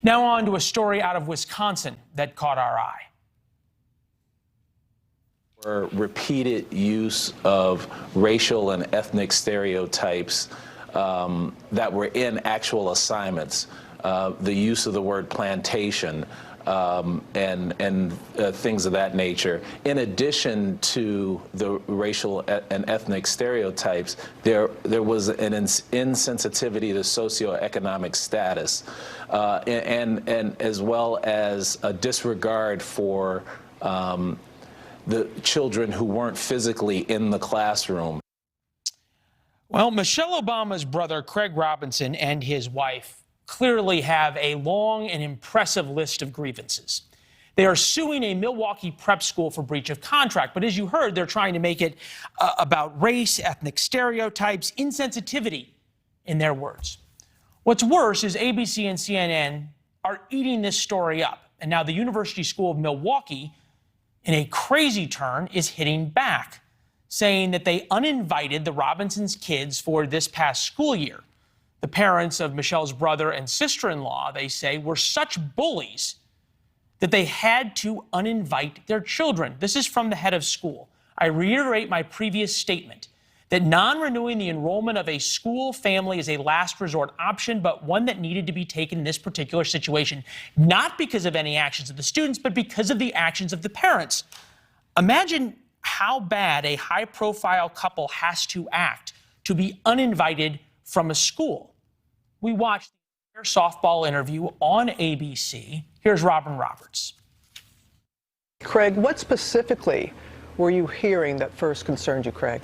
Now on to a story out of Wisconsin that caught our eye. Repeated use of racial and ethnic stereotypes that were in actual assignments. The use of the word plantation and things of that nature. In addition to the racial and ethnic stereotypes, there was an insensitivity to socioeconomic status, and as well as a disregard for the children who weren't physically in the classroom. Well, Michelle Obama's brother, Craig Robinson, and his wife clearly have a long and impressive list of grievances. They are suing a Milwaukee prep school for breach of contract. But as you heard, they're trying to make it about race, ethnic stereotypes, insensitivity, in their words. What's worse is ABC and CNN are eating this story up. And now the University School of Milwaukee, in a crazy turn, is hitting back, saying that they uninvited the Robinsons' kids for this past school year. The parents of Michelle's brother and sister-in-law, they say, were such bullies that they had to uninvite their children. This is from the head of school. I reiterate my previous statement that non-renewing the enrollment of a school family is a last resort option, but one that needed to be taken in this particular situation, not because of any actions of the students, but because of the actions of the parents. Imagine how bad a high-profile couple has to act to be uninvited from a school. We watched their softball interview on ABC. Here's Robin Roberts. Craig, what specifically were you hearing that first concerned you, Craig?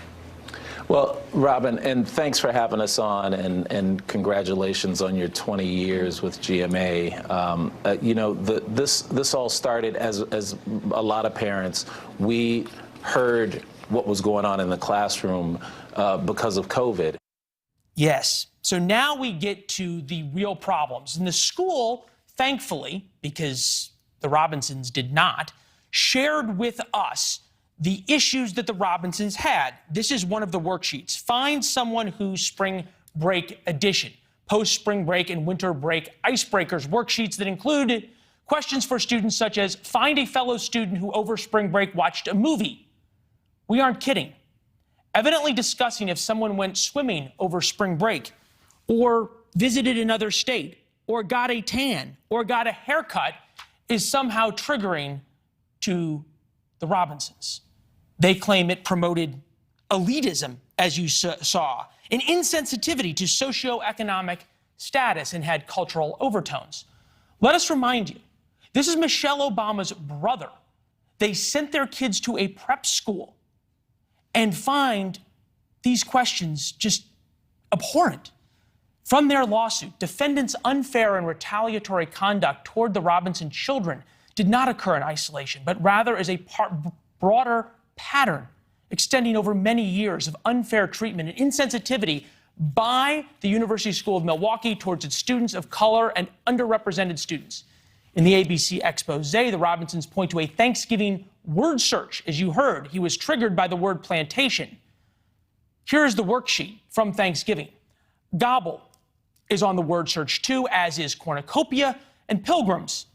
Well, Robin, and thanks for having us on, and congratulations on your 20 years with GMA. You know, this all started as a lot of parents. We heard what was going on in the classroom because of COVID. Yes. So now we get to the real problems. And the school, thankfully, because the Robinsons did not, shared with us the issues that the Robinsons had. This is one of the worksheets. Find someone whose spring break edition, post-spring break and winter break icebreakers worksheets that include questions for students such as find a fellow student who over spring break watched a movie. We aren't kidding. Evidently discussing if someone went swimming over spring break, or visited another state, or got a tan, or got a haircut is somehow triggering to the Robinsons. They claim it promoted elitism, as you saw, an insensitivity to socioeconomic status, and had cultural overtones. Let us remind you, this is Michelle Obama's brother. They sent their kids to a prep school and find these questions just abhorrent. From their lawsuit, defendants' unfair and retaliatory conduct toward the Robinson children did not occur in isolation, but rather as a broader pattern extending over many years of unfair treatment and insensitivity by the University School of Milwaukee towards its students of color and underrepresented students. In the ABC expose, the Robinsons point to a Thanksgiving word search. As you heard, he was triggered by the word plantation. Here's the worksheet from Thanksgiving. Gobble is on the word search too, as is cornucopia and pilgrims.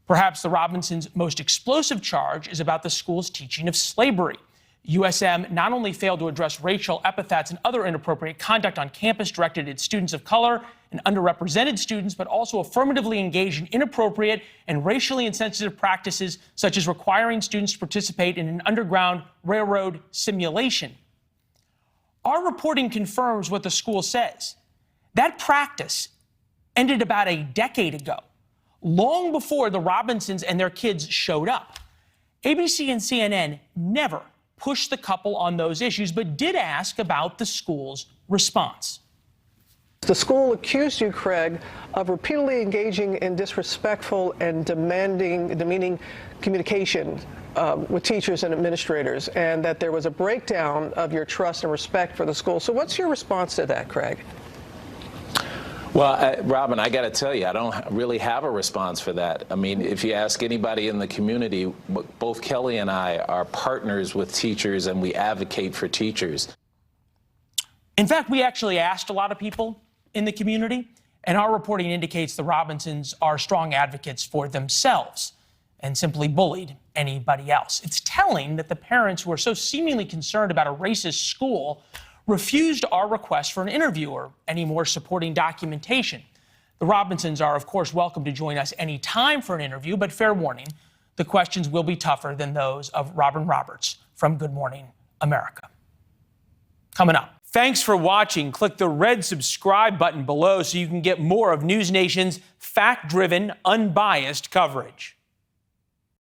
Perhaps the Robinsons' most explosive charge is about the school's teaching of slavery. USM not only failed to address racial epithets and other inappropriate conduct on campus directed at students of color and underrepresented students, but also affirmatively engaged in inappropriate and racially insensitive practices, such as requiring students to participate in an Underground Railroad simulation. Our reporting confirms what the school says. That practice ended about a decade ago, long before the Robinsons and their kids showed up. ABC and CNN never pushed the couple on those issues, but did ask about the school's response. The school accused you, Craig, of repeatedly engaging in disrespectful and demeaning communication with teachers and administrators, and that there was a breakdown of your trust and respect for the school. So what's your response to that, Craig? Well, Robin, I got to tell you, I don't really have a response for that. I mean, if you ask anybody in the community, both Kelly and I are partners with teachers, and we advocate for teachers. In fact, we actually asked a lot of people in the community, And our reporting indicates the Robinsons are strong advocates for themselves and simply bullied anybody else. It's telling that the parents who are so seemingly concerned about a racist school refused our request for an interview or any more supporting documentation. The Robinsons are, of course, welcome to join us any time for an interview, but fair warning, the questions will be tougher than those of Robin Roberts from Good Morning America. Coming up. Thanks for watching. Click the red subscribe button below so you can get more of NewsNation's fact-driven, unbiased coverage.